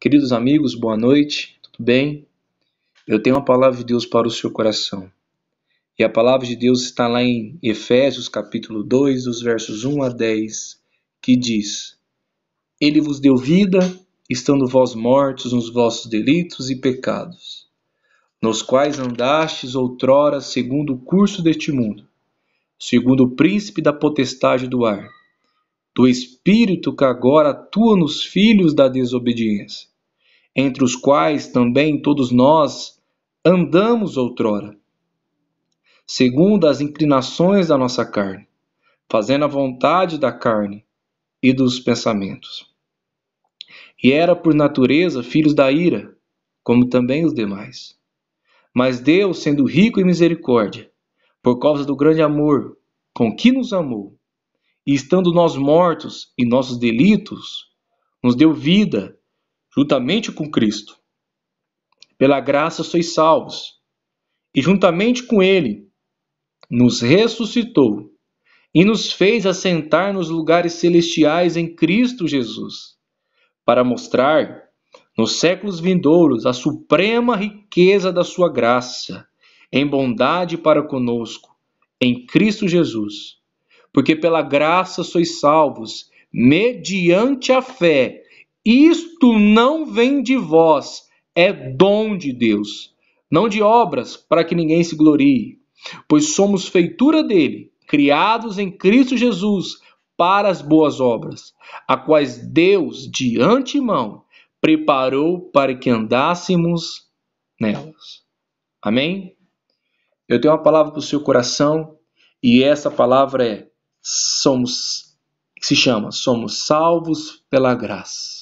Queridos amigos, boa noite, tudo bem? Eu tenho uma palavra de Deus para o seu coração. E a palavra de Deus está lá em Efésios capítulo 2, dos versos 1 a 10, que diz: Ele vos deu vida, estando vós mortos nos vossos delitos e pecados, nos quais andastes outrora segundo o curso deste mundo, segundo o príncipe da potestade do ar, do espírito que agora atua nos filhos da desobediência, entre os quais também todos nós andamos outrora, segundo as inclinações da nossa carne, fazendo a vontade da carne e dos pensamentos. E era por natureza filhos da ira, como também os demais. Mas Deus, sendo rico em misericórdia, por causa do grande amor com que nos amou, e estando nós mortos em nossos delitos, nos deu vida juntamente com Cristo. Pela graça sois salvos, e juntamente com Ele nos ressuscitou e nos fez assentar nos lugares celestiais em Cristo Jesus, para mostrar nos séculos vindouros a suprema riqueza da sua graça, em bondade para conosco, em Cristo Jesus. Porque pela graça sois salvos, mediante a fé. Isto não vem de vós, é dom de Deus, não de obras, para que ninguém se glorie. Pois somos feitura dele, criados em Cristo Jesus, para as boas obras, a quais Deus, de antemão, preparou para que andássemos nelas. Amém? Eu tenho uma palavra para o seu coração, e essa palavra somos salvos pela graça.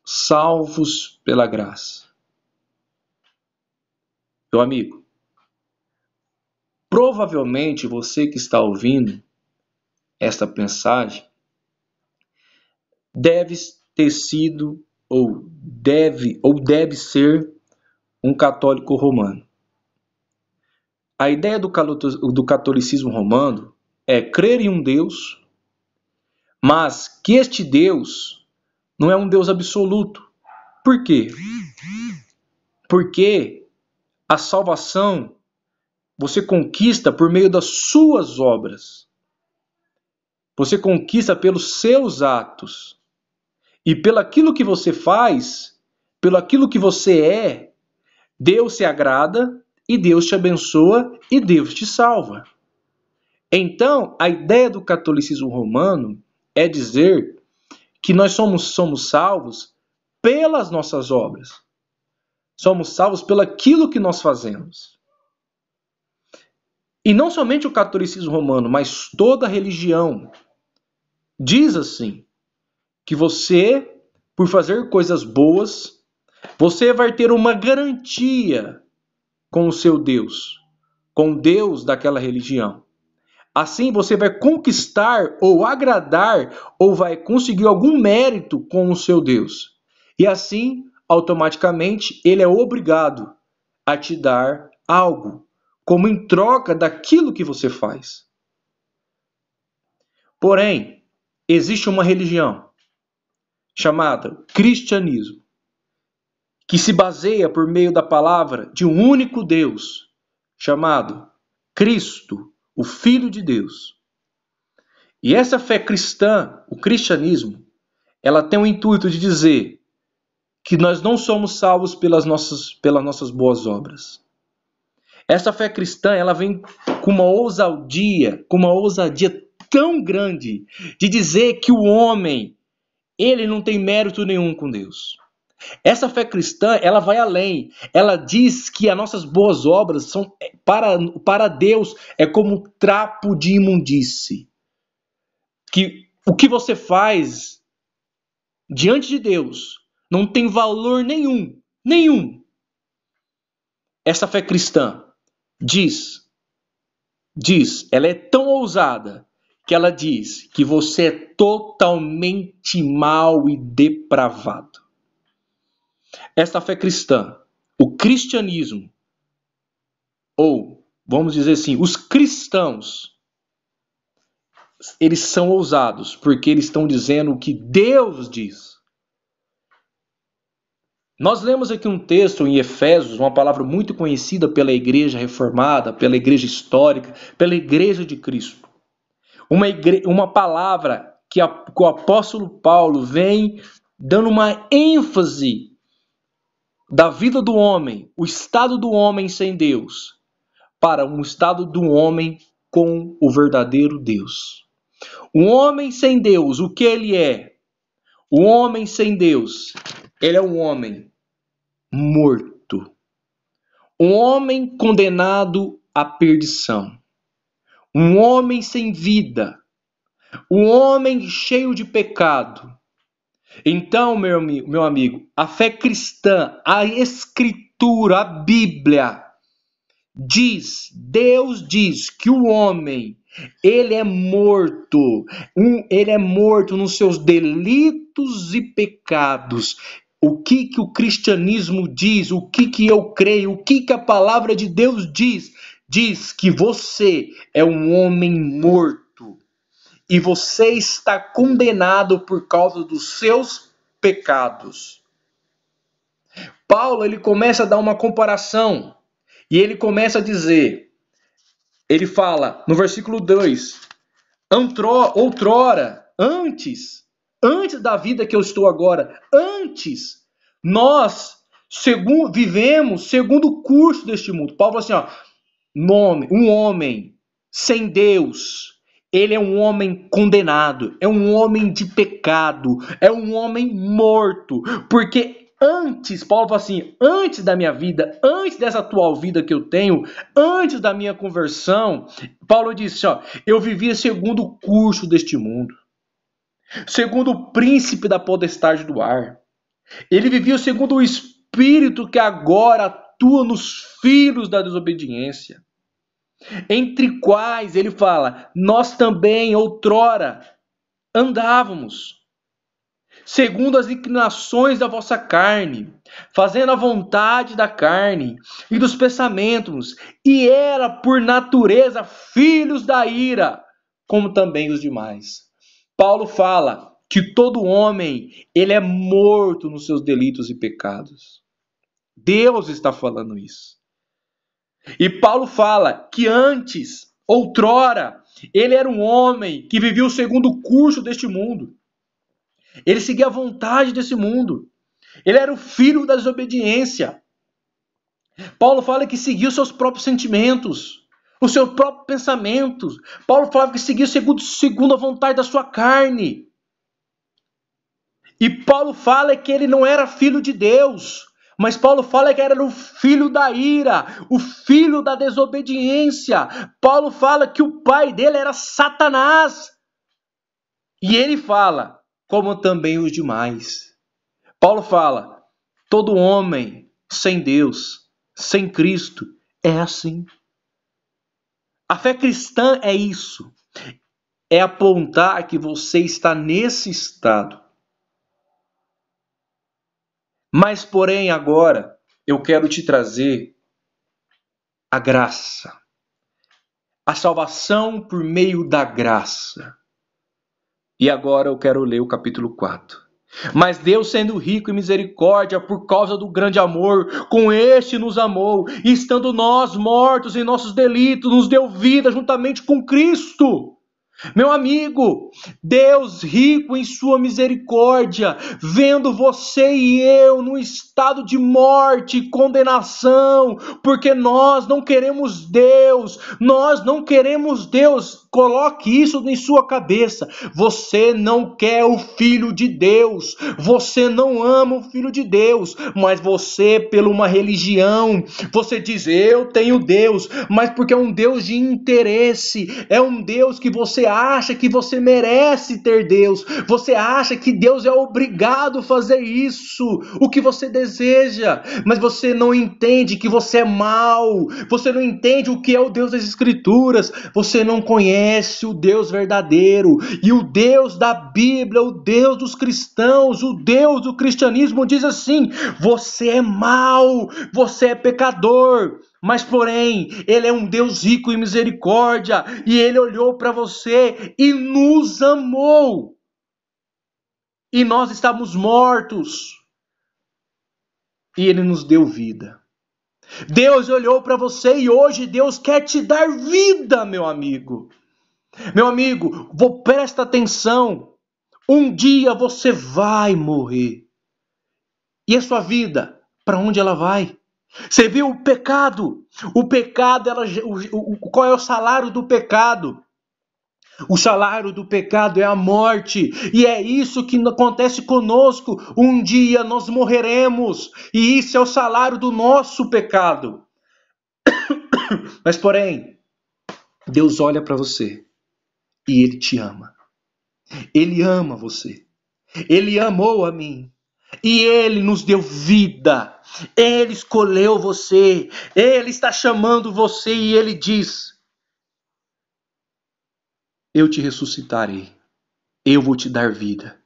Salvos pela graça. Meu amigo, provavelmente você que está ouvindo esta mensagem deve ter sido ou deve ser um católico romano. A ideia do catolicismo romano é crer em um Deus, mas que este Deus não é um Deus absoluto. Por quê? Porque a salvação você conquista por meio das suas obras. Você conquista pelos seus atos. E pelo aquilo que você faz, pelo aquilo que você é, Deus se agrada e Deus te abençoa e Deus te salva. Então, a ideia do catolicismo romano é dizer que nós somos salvos pelas nossas obras. Somos salvos pelo aquilo que nós fazemos. E não somente o catolicismo romano, mas toda a religião diz assim, que você, por fazer coisas boas, você vai ter uma garantia com o seu Deus, com o Deus daquela religião. Assim você vai conquistar ou agradar ou vai conseguir algum mérito com o seu Deus. E assim, automaticamente, ele é obrigado a te dar algo, como em troca daquilo que você faz. Porém, existe uma religião chamada cristianismo, que se baseia por meio da palavra de um único Deus, chamado Cristo, o Filho de Deus. E essa fé cristã, o cristianismo, ela tem o intuito de dizer que nós não somos salvos pelas nossas boas obras. Essa fé cristã, ela vem com uma ousadia tão grande de dizer que o homem, ele não tem mérito nenhum com Deus. Essa fé cristã, ela vai além. Ela diz que as nossas boas obras são para Deus é como trapo de imundície. Que o que você faz diante de Deus não tem valor nenhum. Essa fé cristã diz, ela é tão ousada que ela diz que você é totalmente mau e depravado. Esta fé cristã, o cristianismo, ou vamos dizer assim, os cristãos, eles são ousados, porque eles estão dizendo o que Deus diz. Nós lemos aqui um texto em Efésios, uma palavra muito conhecida pela igreja reformada, pela igreja histórica, pela igreja de Cristo. Uma palavra que o apóstolo Paulo vem dando uma ênfase da vida do homem, o estado do homem sem Deus, para um estado do homem com o verdadeiro Deus. O homem sem Deus, o que ele é? O homem sem Deus, ele é um homem morto. Um homem condenado à perdição. Um homem sem vida. Um homem cheio de pecado. Então, meu amigo, a fé cristã, a Escritura, a Bíblia, Deus diz que o homem, ele é morto nos seus delitos e pecados. O que o cristianismo diz, o que eu creio, o que a palavra de Deus diz? Diz que você é um homem morto e você está condenado por causa dos seus pecados. Paulo, ele começa a dar uma comparação e ele começa a dizer, ele fala no versículo 2, outrora, antes da vida que eu estou agora, antes, nós vivemos segundo o curso deste mundo. Paulo fala assim, um homem sem Deus, ele é um homem condenado, é um homem de pecado, é um homem morto, porque Paulo fala assim, antes da minha vida, antes dessa atual vida que eu tenho, antes da minha conversão, Paulo disse, eu vivia segundo o curso deste mundo, segundo o príncipe da potestade do ar. Ele vivia segundo o espírito que agora atua nos filhos da desobediência, entre quais, ele fala, nós também outrora andávamos, segundo as inclinações da vossa carne, fazendo a vontade da carne e dos pensamentos, e era por natureza filhos da ira, como também os demais. Paulo fala que todo homem, ele é morto nos seus delitos e pecados. Deus está falando isso. E Paulo fala que antes, outrora, ele era um homem que vivia segundo o curso deste mundo. Ele seguia a vontade desse mundo. Ele era o filho da desobediência. Paulo fala que seguia os seus próprios sentimentos, os seus próprios pensamentos. Paulo fala que seguia segundo a vontade da sua carne. E Paulo fala que ele não era filho de Deus. Mas Paulo fala que era o filho da ira, o filho da desobediência. Paulo fala que o pai dele era Satanás. E ele fala, como também os demais. Paulo fala, todo homem sem Deus, sem Cristo, é assim. A fé cristã é isso. É apontar que você está nesse estado. Mas, porém, agora, eu quero te trazer a graça. A salvação por meio da graça. E agora eu quero ler o capítulo 4. Mas Deus, sendo rico em misericórdia, por causa do grande amor, com este nos amou, e estando nós mortos em nossos delitos, nos deu vida juntamente com Cristo. Meu amigo, Deus rico em sua misericórdia, vendo você e eu no estado de morte e condenação, porque nós não queremos Deus, coloque isso em sua cabeça, você não quer o Filho de Deus, você não ama o Filho de Deus, mas você, pela uma religião, você diz, eu tenho Deus, mas porque é um Deus de interesse, é um Deus que você acha que você merece ter Deus, você acha que Deus é obrigado a fazer isso, o que você deseja, mas você não entende que você é mau, você não entende o que é o Deus das Escrituras, você não conhece o Deus verdadeiro, e o Deus da Bíblia, o Deus dos cristãos, o Deus do cristianismo diz assim, você é mau, você é pecador, Mas porém, Ele é um Deus rico em misericórdia, e Ele olhou para você e nos amou. E nós estávamos mortos, e Ele nos deu vida. Deus olhou para você e hoje Deus quer te dar vida, meu amigo. Meu amigo, presta atenção. Um dia você vai morrer. E a sua vida, para onde ela vai? Você viu o pecado? O pecado, qual é o salário do pecado? O salário do pecado é a morte. E é isso que acontece conosco. Um dia nós morreremos. E isso é o salário do nosso pecado. Mas porém, Deus olha para você e Ele te ama. Ele ama você. Ele amou a mim. E Ele nos deu vida. Ele escolheu você. Ele está chamando você e Ele diz: eu te ressuscitarei. Eu vou te dar vida.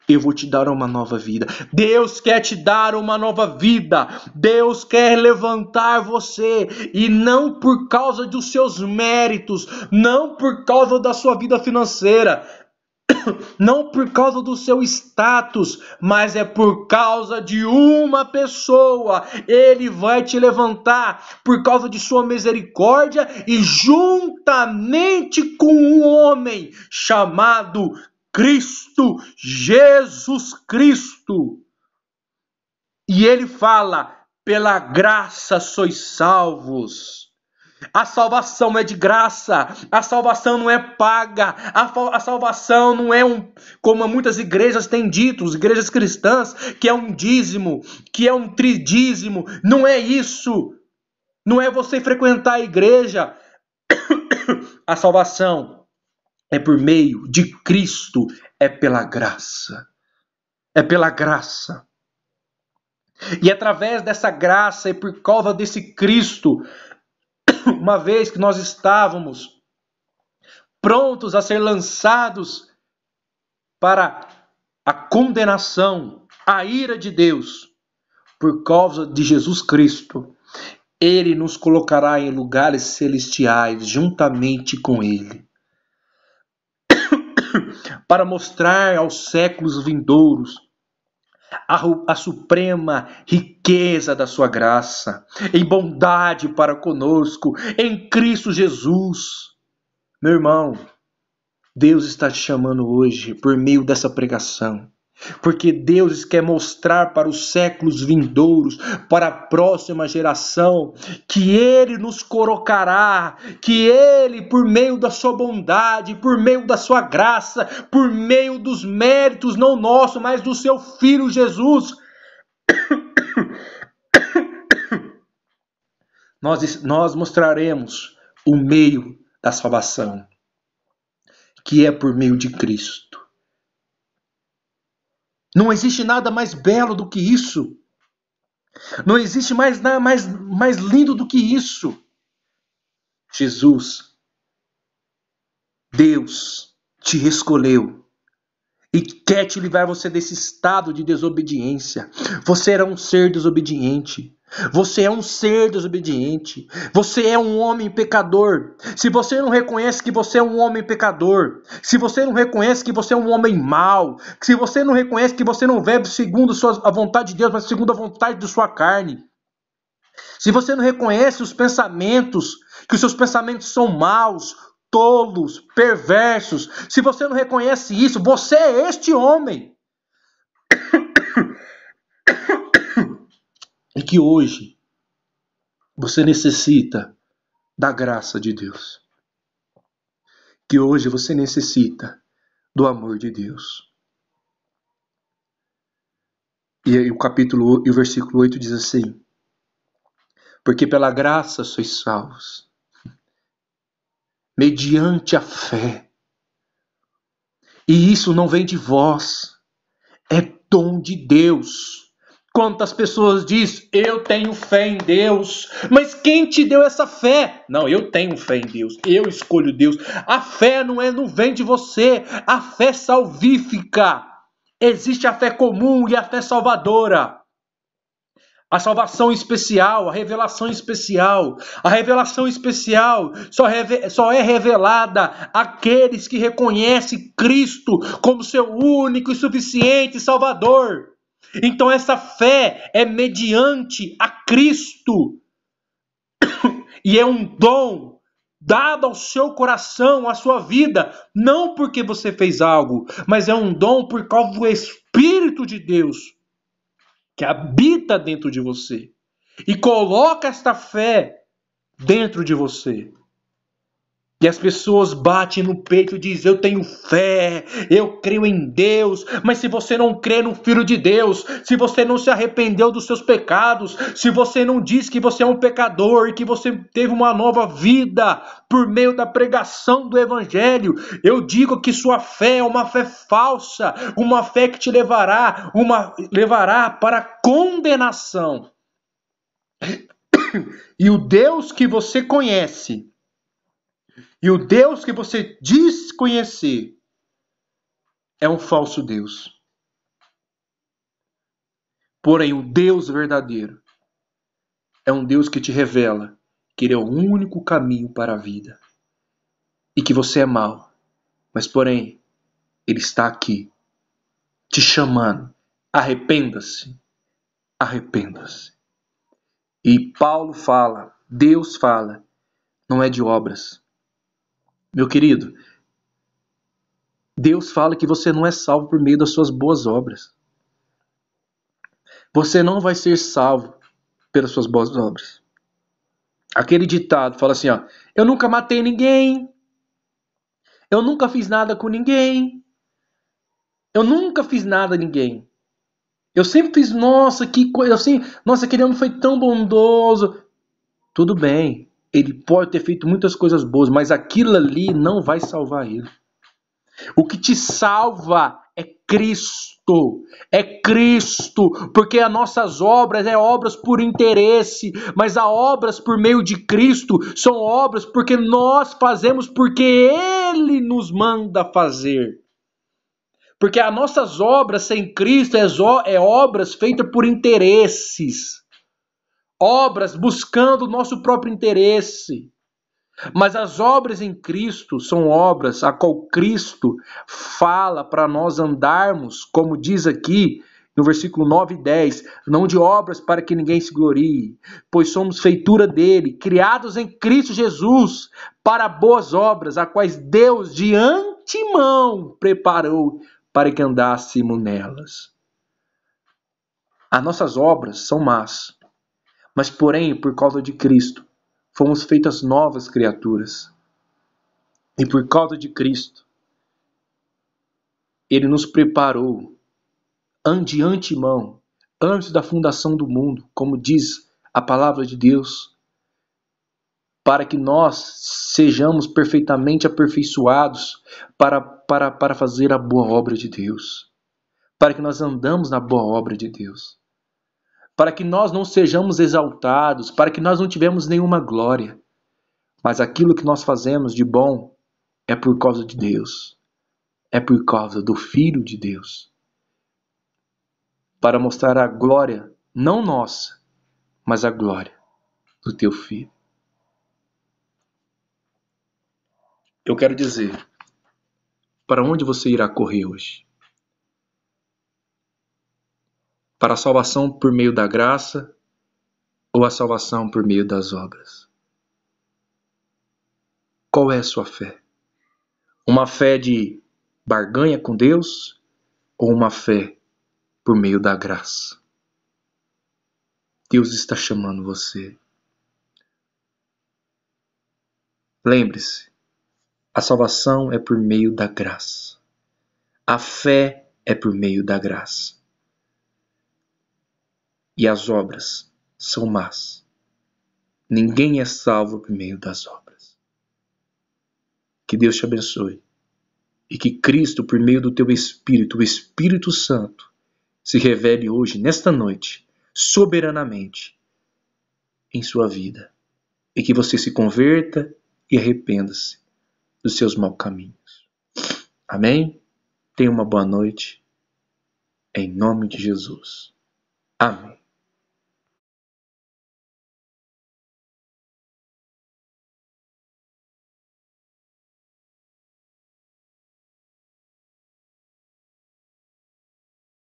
Eu vou te dar uma nova vida. Deus quer te dar uma nova vida. Deus quer levantar você. E não por causa dos seus méritos. Não por causa da sua vida financeira. Não por causa do seu status, mas é por causa de uma pessoa. Ele vai te levantar por causa de sua misericórdia e juntamente com um homem chamado Cristo, Jesus Cristo. E ele fala: pela graça sois salvos. A salvação é de graça, a salvação não é paga, a salvação não é como muitas igrejas têm dito, as igrejas cristãs, que é um dízimo, que é um tridízimo. Não é isso, não é você frequentar a igreja. A salvação é por meio de Cristo, é pela graça, é pela graça. E através dessa graça e por causa desse Cristo, uma vez que nós estávamos prontos a ser lançados para a condenação, a ira de Deus, por causa de Jesus Cristo, Ele nos colocará em lugares celestiais juntamente com Ele, para mostrar aos séculos vindouros a suprema riqueza da sua graça, em bondade para conosco, em Cristo Jesus. Meu irmão, Deus está te chamando hoje por meio dessa pregação, porque Deus quer mostrar para os séculos vindouros, para a próxima geração, que Ele nos colocará, que Ele, por meio da sua bondade, por meio da sua graça, por meio dos méritos, não nosso, mas do seu Filho Jesus, nós mostraremos o meio da salvação, que é por meio de Cristo. Não existe nada mais belo do que isso. Não existe nada mais lindo do que isso. Jesus, Deus, te escolheu e quer te livrar você desse estado de desobediência. Você era um ser desobediente. Você é um ser desobediente. Você é um homem pecador. Se você não reconhece que você é um homem pecador, se você não reconhece que você é um homem mau, se você não reconhece que você não vive segundo a vontade de Deus, mas segundo a vontade de sua carne, se você não reconhece os pensamentos, que os seus pensamentos são maus, tolos, perversos, se você não reconhece isso, você é este homem. E que hoje você necessita da graça de Deus. Que hoje você necessita do amor de Deus. E aí o versículo 8 diz assim: porque pela graça sois salvos, mediante a fé. E isso não vem de vós, é dom de Deus. Quantas pessoas dizem: eu tenho fé em Deus, mas quem te deu essa fé? Não, eu tenho fé em Deus, eu escolho Deus. A fé não vem de você, a fé salvífica. Existe a fé comum e a fé salvadora. A salvação especial, a revelação especial. A revelação especial só é revelada àqueles que reconhecem Cristo como seu único e suficiente Salvador. Então essa fé é mediante a Cristo. E é um dom dado ao seu coração, à sua vida, não porque você fez algo, mas é um dom por causa do Espírito de Deus que habita dentro de você e coloca esta fé dentro de você. E as pessoas batem no peito e dizem: eu tenho fé, eu creio em Deus. Mas se você não crê no Filho de Deus, se você não se arrependeu dos seus pecados, se você não diz que você é um pecador e que você teve uma nova vida por meio da pregação do Evangelho, eu digo que sua fé é uma fé falsa, uma fé que te levará para a condenação. E o Deus que você conhece, e o Deus que você diz conhecer, é um falso Deus. Porém, o Deus verdadeiro é um Deus que te revela que Ele é o único caminho para a vida. E que você é mau. Mas, porém, Ele está aqui, te chamando. Arrependa-se. Arrependa-se. E Paulo fala, Deus fala, não é de obras. Meu querido, Deus fala que você não é salvo por meio das suas boas obras. Você não vai ser salvo pelas suas boas obras. Aquele ditado fala assim, ó: eu nunca matei ninguém, eu nunca fiz nada com ninguém, eu nunca fiz nada a ninguém. Eu sempre fiz, nossa, que coisa, assim, nossa, aquele homem foi tão bondoso. Tudo bem, ele pode ter feito muitas coisas boas, mas aquilo ali não vai salvar ele. O que te salva é Cristo. É Cristo, porque as nossas obras é obras por interesse, mas as obras por meio de Cristo são obras porque nós fazemos porque Ele nos manda fazer. Porque as nossas obras sem Cristo é obras feitas por interesses. Obras buscando o nosso próprio interesse. Mas as obras em Cristo são obras a qual Cristo fala para nós andarmos, como diz aqui no versículo 9 e 10, não de obras para que ninguém se glorie, pois somos feitura dele, criados em Cristo Jesus para boas obras, a quais Deus de antemão preparou para que andássemos nelas. As nossas obras são más, mas porém, por causa de Cristo, fomos feitas novas criaturas. E por causa de Cristo, Ele nos preparou de antemão, antes da fundação do mundo, como diz a palavra de Deus, para que nós sejamos perfeitamente aperfeiçoados para fazer a boa obra de Deus, para que nós andamos na boa obra de Deus, para que nós não sejamos exaltados, para que nós não tivemos nenhuma glória, mas aquilo que nós fazemos de bom é por causa de Deus, é por causa do Filho de Deus, para mostrar a glória, não nossa, mas a glória do teu Filho. Eu quero dizer, para onde você irá correr hoje? Para a salvação por meio da graça ou a salvação por meio das obras? Qual é a sua fé? Uma fé de barganha com Deus ou uma fé por meio da graça? Deus está chamando você. Lembre-se, a salvação é por meio da graça. A fé é por meio da graça. E as obras são más. Ninguém é salvo por meio das obras. Que Deus te abençoe. E que Cristo, por meio do teu Espírito, o Espírito Santo, se revele hoje, nesta noite, soberanamente em sua vida. E que você se converta e arrependa-se dos seus maus caminhos. Amém? Tenha uma boa noite. Em nome de Jesus. Amém.